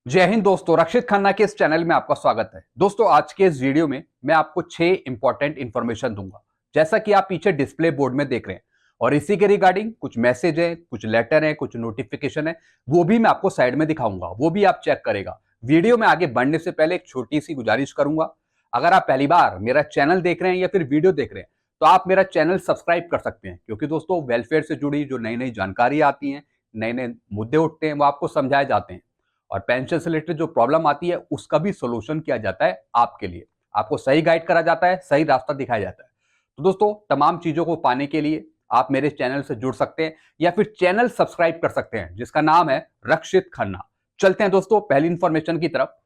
जय हिंद दोस्तों, रक्षित खन्ना के इस चैनल में आपका स्वागत है। दोस्तों, आज के इस वीडियो में मैं आपको 6 इंपॉर्टेंट इंफॉर्मेशन दूंगा, जैसा कि आप पीछे डिस्प्ले बोर्ड में देख रहे हैं। और इसी के रिगार्डिंग कुछ मैसेज है, कुछ लेटर है, कुछ नोटिफिकेशन है, वो भी मैं आपको साइड में दिखाऊंगा, वो भी आप चेक करेगा। वीडियो में आगे बढ़ने से पहले एक छोटी सी गुजारिश करूंगा, अगर आप पहली बार मेरा चैनल देख रहे हैं या फिर वीडियो देख रहे हैं तो आप मेरा चैनल सब्सक्राइब कर सकते हैं, क्योंकि दोस्तों वेलफेयर से जुड़ी जो नई नई जानकारी आती है, नए नए मुद्दे उठते हैं, वो आपको समझाए जाते हैं। और पेंशन से रिलेटेड जो प्रॉब्लम आती है उसका भी सोल्यूशन किया जाता है आपके लिए। आपको सही गाइड करा जाता है, सही रास्ता दिखाया जाता है। तो दोस्तों, तमाम चीजों को पाने के लिए आप मेरे चैनल से जुड़ सकते हैं या फिर चैनल सब्सक्राइब कर सकते हैं, जिसका नाम है रक्षित खन्ना। चलते हैं दोस्तों पहली इंफॉर्मेशन की तरफ।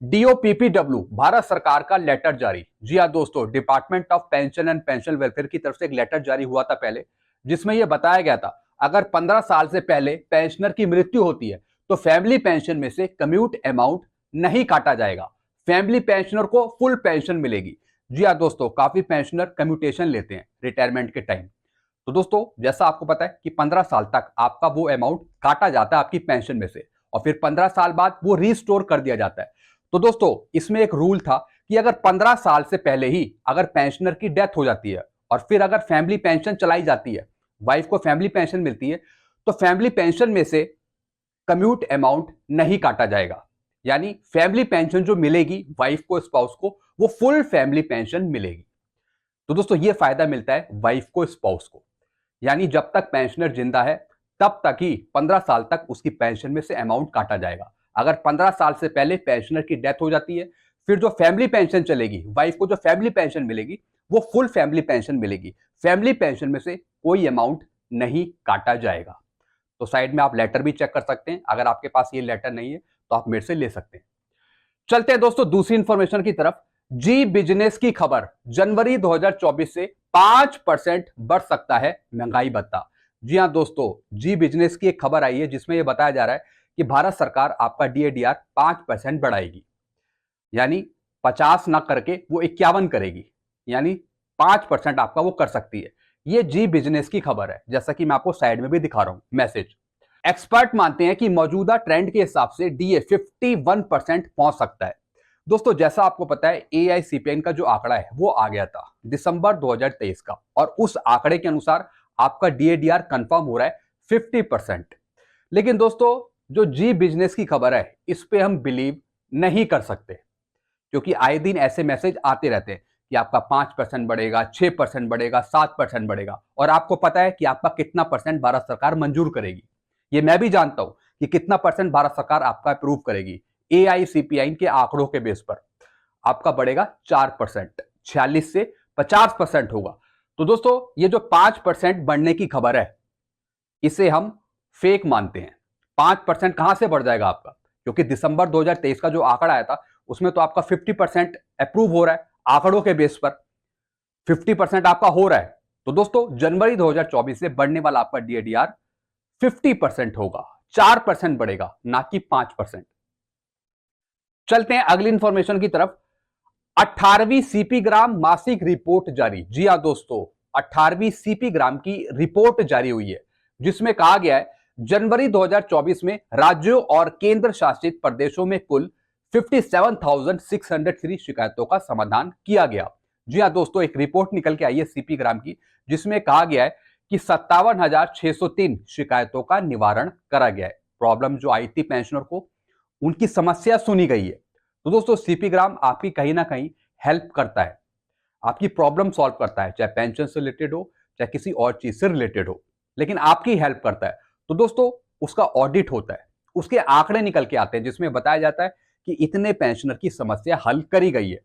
डीओपीपीडब्ल्यू भारत सरकार का लेटर जारी। जी हाँ दोस्तों, department of pension and pension welfare की तरफ से एक लेटर जारी हुआ था पहले, जिसमें यह बताया गया था अगर 15 साल से पहले पेंशनर की मृत्यु होती है तो फैमिली पेंशन में से कम्यूट अमाउंट नहीं काटा जाएगा, फैमिली पेंशनर को फुल पेंशन मिलेगी। जी हाँ दोस्तों, काफी पेंशनर कम्यूटेशन लेते हैं रिटायरमेंट के टाइम। तो दोस्तों, जैसा आपको पता है कि 15 साल तक आपका वो अमाउंट काटा जाता है आपकी पेंशन में से, और फिर 15 साल बाद वो रिस्टोर कर दिया जाता है। तो दोस्तों, इसमें एक रूल था कि अगर 15 साल से पहले ही अगर पेंशनर की डेथ हो जाती है और फिर अगर फैमिली पेंशन चलाई जाती है, वाइफ को फैमिली पेंशन मिलती है, तो फैमिली पेंशन में से कम्यूट अमाउंट नहीं काटा जाएगा। यानी फैमिली पेंशन जो मिलेगी वाइफ को, स्पाउस को, वो फुल फैमिली पेंशन मिलेगी। तो दोस्तों, ये फायदा मिलता है वाइफ को, स्पाउस को। यानी जब तक पेंशनर जिंदा है तब तक ही 15 साल तक उसकी पेंशन में से अमाउंट काटा जाएगा। अगर 15 साल से पहले पेंशनर की डेथ हो जाती है, फिर जो फैमिली पेंशन चलेगी, वाइफ को जो फैमिली पेंशन मिलेगी वो फुल फैमिली पेंशन मिलेगी। फैमिली पेंशन में से कोई अमाउंट नहीं काटा जाएगा। तो साइड में आप लेटर भी चेक कर सकते हैं, अगर आपके पास ये लेटर नहीं है तो आप मेरे से ले सकते हैं। चलते हैं दोस्तों दूसरी इंफॉर्मेशन की तरफ। जी बिजनेस की खबर, जनवरी 2024 से 5% बढ़ सकता है महंगाई भत्ता। जी हां दोस्तों, जी बिजनेस की एक खबर आई है जिसमें यह बताया जा रहा है कि भारत सरकार आपका डीएडीआर 5% बढ़ाएगी। यानी 50 ना करके वो 51 करेगी, यानी 5% आपका वो कर सकती है। ये जी बिजनेस की खबर है, जैसा कि मैं आपको साइड में भी दिखा रहा हूं मैसेज। एक्सपर्ट मानते हैं कि मौजूदा ट्रेंड के हिसाब से डीए 51% पहुंच सकता है। दोस्तों, जैसा आपको पता है एआईसीपीएन का जो आंकड़ा है वो आ गया था दिसंबर 2023 का, और उस आंकड़े के अनुसार आपका डीएडीआर कंफर्म हो रहा है 50%। लेकिन दोस्तों, जो जी बिजनेस की खबर है इस पे हम बिलीव नहीं कर सकते, क्योंकि आए दिन ऐसे मैसेज आते रहते हैं कि आपका 5% बढ़ेगा, 6% बढ़ेगा, 7% बढ़ेगा, और आपको पता है कि आपका कितना परसेंट भारत सरकार मंजूर करेगी। ये मैं भी जानता हूं कि कितना परसेंट भारत सरकार आपका अप्रूव करेगी। एआईसीपीआई के आंकड़ों के बेस पर आपका बढ़ेगा 4%, 46 से 50% होगा। तो दोस्तों, ये जो 5% बढ़ने की खबर है इसे हम फेक मानते हैं। 5% कहां से बढ़ जाएगा आपका, क्योंकि दिसंबर 2023 का जो आंकड़ा आया था उसमें तो आपका 50% अप्रूव हो रहा है आंकड़ों के बेस पर, 50% आपका हो रहा है। तो दोस्तों, जनवरी 2024 से बढ़ने वाला आपका डीएडीआर 50% होगा, 4% बढ़ेगा, ना कि 5%। चलते हैं अगली इंफॉर्मेशन की तरफ। 18वीं सीपी ग्राम मासिक रिपोर्ट जारी। जी हां दोस्तों, 18वीं सीपी ग्राम की रिपोर्ट जारी हुई है, जिसमें कहा गया है जनवरी 2024 में राज्यों और केंद्र शासित प्रदेशों में कुल 57,603 शिकायतों का समाधान किया गया। जी हां दोस्तों, एक रिपोर्ट निकल के आई है सीपी ग्राम की, जिसमें कहा गया है कि 57,603 शिकायतों का निवारण करा गया है। प्रॉब्लम जो आई थी पेंशनर को, उनकी समस्या सुनी गई है। तो दोस्तों, सीपी ग्राम आपकी कहीं ना कहीं हेल्प करता है, आपकी प्रॉब्लम सॉल्व करता है, चाहे पेंशन से रिलेटेड हो चाहे किसी और चीज से रिलेटेड हो, लेकिन आपकी हेल्प करता है। तो दोस्तों, उसका ऑडिट होता है, उसके आंकड़े निकल के आते हैं, जिसमें बताया जाता है कि इतने पेंशनर की समस्या हल करी गई है।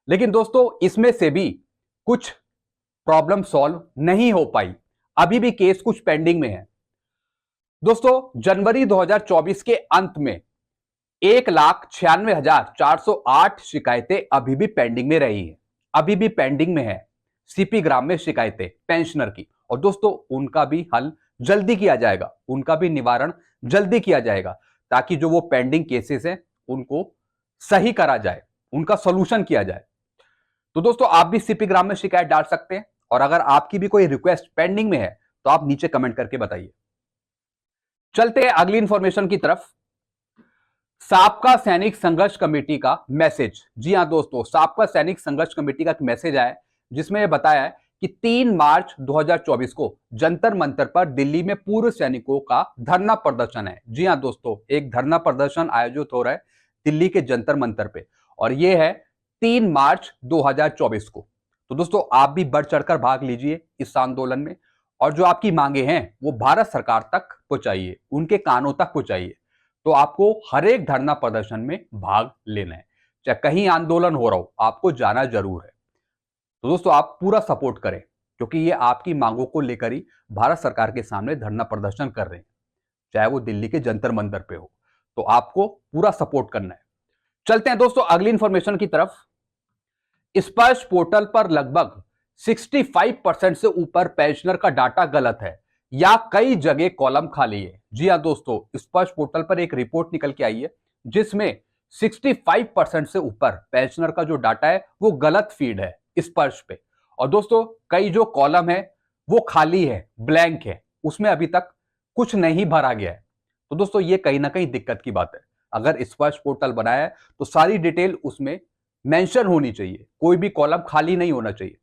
लेकिन दोस्तों, इसमें से भी कुछ प्रॉब्लम सॉल्व नहीं हो पाई, अभी भी केस कुछ पेंडिंग में है। दोस्तों, जनवरी 2024 के अंत में 1,96,408 शिकायतें अभी भी पेंडिंग में रही हैं, अभी भी पेंडिंग में है सीपी ग्राम में शिकायतें पेंशनर की। और दोस्तों, उनका भी हल जल्दी किया जाएगा, उनका भी निवारण जल्दी किया जाएगा, ताकि जो वो पेंडिंग केसेस हैं उनको सही करा जाए, उनका सोल्यूशन किया जाए। तो दोस्तों, आप भी सीपी ग्राम में शिकायत डाल सकते हैं, और अगर आपकी भी कोई रिक्वेस्ट पेंडिंग में है तो आप नीचे कमेंट करके बताइए। चलते हैं अगली इंफॉर्मेशन की तरफ। साबका सैनिक संघर्ष कमेटी का मैसेज। जी हां दोस्तों, साबका सैनिक संघर्ष कमेटी का एक मैसेज आया है जिसमें यह बताया है कि 3 मार्च 2024 को जंतर मंतर पर दिल्ली में पूर्व सैनिकों का धरना प्रदर्शन है। जी हां दोस्तों, एक धरना प्रदर्शन आयोजित हो रहा है दिल्ली के जंतर मंतर पे और यह है 3 मार्च 2024 को। तो दोस्तों आप भी बढ़ चढ़कर भाग लीजिए इस आंदोलन में और जो आपकी मांगे हैं वो भारत सरकार तक पहुंचाइए, उनके कानों तक पहुंचाइए। तो आपको हर एक धरना प्रदर्शन में भाग लेना है, चाहे कहीं आंदोलन हो रहा हो, आपको जाना जरूर है। तो दोस्तों आप पूरा सपोर्ट करें क्योंकि ये आपकी मांगों को लेकर ही भारत सरकार के सामने धरना प्रदर्शन कर रहे हैं, चाहे वो दिल्ली के जंतर मंतर पे हो। तो आपको पूरा सपोर्ट करना है। चलते हैं दोस्तों अगली इंफॉर्मेशन की तरफ। स्पर्श पोर्टल पर लगभग 65% से ऊपर पेंशनर का डाटा गलत है या कई जगह कॉलम खाली है। जी हां दोस्तों, स्पर्श पोर्टल पर एक रिपोर्ट निकल के आई है जिसमें 65% से ऊपर पेंशनर का जो डाटा है वो गलत फीड है स्पर्श पे। और दोस्तों कई जो कॉलम है वो खाली है, ब्लैंक है, उसमें अभी तक कुछ नहीं भरा गया है। तो दोस्तों ये कहीं ना कहीं दिक्कत की बात है। अगर स्पर्श पोर्टल बनाया है तो सारी डिटेल उसमें मेंशन होनी चाहिए, कोई भी कॉलम खाली नहीं होना चाहिए।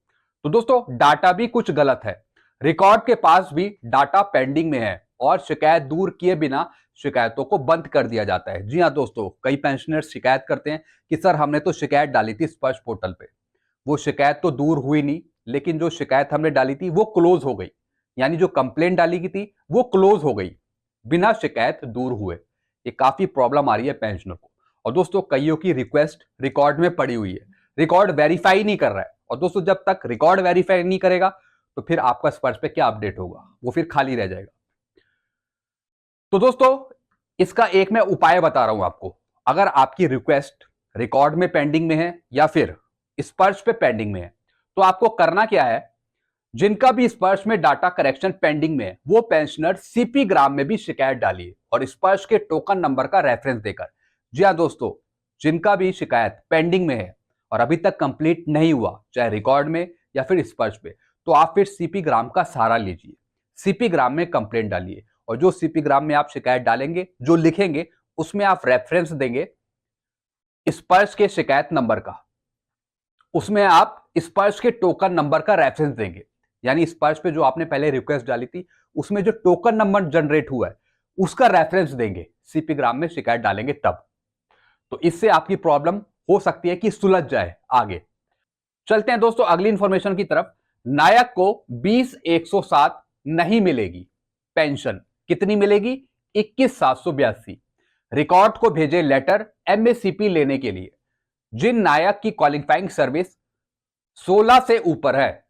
तो दोस्तों डाटा भी कुछ गलत है, रिकॉर्ड के पास भी डाटा पेंडिंग में है और शिकायत दूर किए बिना शिकायतों को बंद कर दिया जाता है। जी हां दोस्तों, कई पेंशनर्स शिकायत करते हैं कि सर हमने तो शिकायत डाली थी स्पर्श पोर्टल पे, वो शिकायत तो दूर हुई नहीं, लेकिन जो शिकायत हमने डाली थी वो क्लोज हो गई, यानी जो कंप्लेंट डाली गई थी वो क्लोज हो गई बिना शिकायत दूर हुए। ये काफी प्रॉब्लम आ रही है पेंशनर को। और दोस्तों कईयों की रिक्वेस्ट रिकॉर्ड में पड़ी हुई है, रिकॉर्ड वेरीफाई नहीं कर रहा है। और दोस्तों जब तक रिकॉर्ड वेरीफाई नहीं करेगा तो फिर आपका स्पर्श पे क्या अपडेट होगा, वो फिर खाली रह जाएगा। तो दोस्तों इसका एक मैं उपाय बता रहा हूं आपको। अगर आपकी रिक्वेस्ट रिकॉर्ड में पेंडिंग में है या फिर स्पर्श पे पेंडिंग में है तो आपको करना क्या है, जिनका भी स्पर्श में डाटा करेक्शन पेंडिंग में है वो पेंशनर सीपी ग्राम में भी शिकायत डालिए और स्पर्श के टोकन नंबर का रेफरेंस देकर। जी हां दोस्तों, जिनका भी शिकायत पेंडिंग में है और अभी तक कंप्लीट नहीं हुआ, चाहे रिकॉर्ड में या फिर स्पर्श पे, तो आप फिर सीपी ग्राम का सहारा लीजिए, सीपी ग्राम में कंप्लेंट डालिए और जो सीपी ग्राम में आप शिकायत डालेंगे, जो लिखेंगे उसमें आप रेफरेंस देंगे स्पर्श के शिकायत नंबर का, उसमें आप स्पर्श के टोकन नंबर का रेफरेंस देंगे। यानी स्पर्श पे जो आपने पहले रिक्वेस्ट डाली थी उसमें जो टोकन नंबर जनरेट हुआ है उसका रेफरेंस देंगे, सीपी ग्राम में शिकायत डालेंगे तब। तो इससे आपकी प्रॉब्लम हो सकती है कि सुलझ जाए आगे। चलते हैं दोस्तों अगली इंफॉर्मेशन की तरफ। नायक को 20,107 नहीं मिलेगी पेंशन, कितनी मिलेगी? 21,782। रिकॉर्ड को भेजे लेटर एमएससीपी लेने के लिए। जिन नायक की क्वालिफाइंग सर्विस 16 से ऊपर है,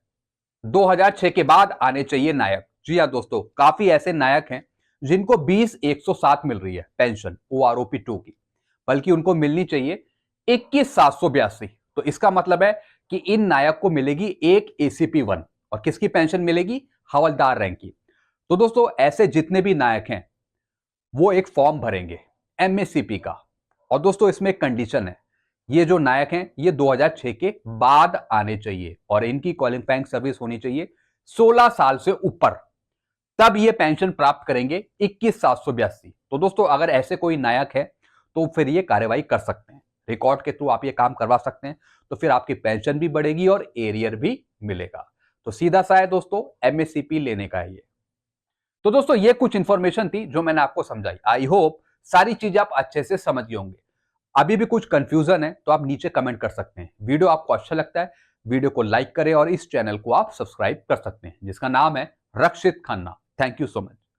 2006 के बाद आने चाहिए नायक। जी हां दोस्तों, काफी ऐसे नायक हैं जिनको 20,107 मिल रही है पेंशन ओआरओपी 2 की, बल्कि उनको मिलनी चाहिए 21,782। तो इसका मतलब है कि इन नायक को मिलेगी एक एसीपी 1 और किसकी पेंशन मिलेगी? हवलदार रैंक की। तो दोस्तों ऐसे जितने भी नायक हैं वो एक फॉर्म भरेंगे एमएससीपी का। और दोस्तों इसमें एक कंडीशन है, ये जो नायक हैं ये 2006 के बाद आने चाहिए और इनकी क्वालिफाइंग सर्विस होनी चाहिए 16 साल से ऊपर, तब ये पेंशन प्राप्त करेंगे 21,782। तो दोस्तों अगर ऐसे कोई नायक है तो फिर ये कार्यवाही कर सकते हैं, रिकॉर्ड के थ्रू आप ये काम करवा सकते हैं, तो फिर आपकी पेंशन भी बढ़ेगी और एरियर भी मिलेगा। तो सीधा सा है दोस्तों, एमएससीपी लेने का है ये। तो दोस्तों ये कुछ इंफॉर्मेशन थी जो मैंने आपको समझाई। आई होप सारी चीजें आप अच्छे से समझ गए होंगे। अभी भी कुछ कंफ्यूजन है तो आप नीचे कमेंट कर सकते हैं। वीडियो आपको अच्छा लगता है वीडियो को लाइक करें और इस चैनल को आप सब्सक्राइब कर सकते हैं जिसका नाम है Rakshit Khanna. Thank you so much.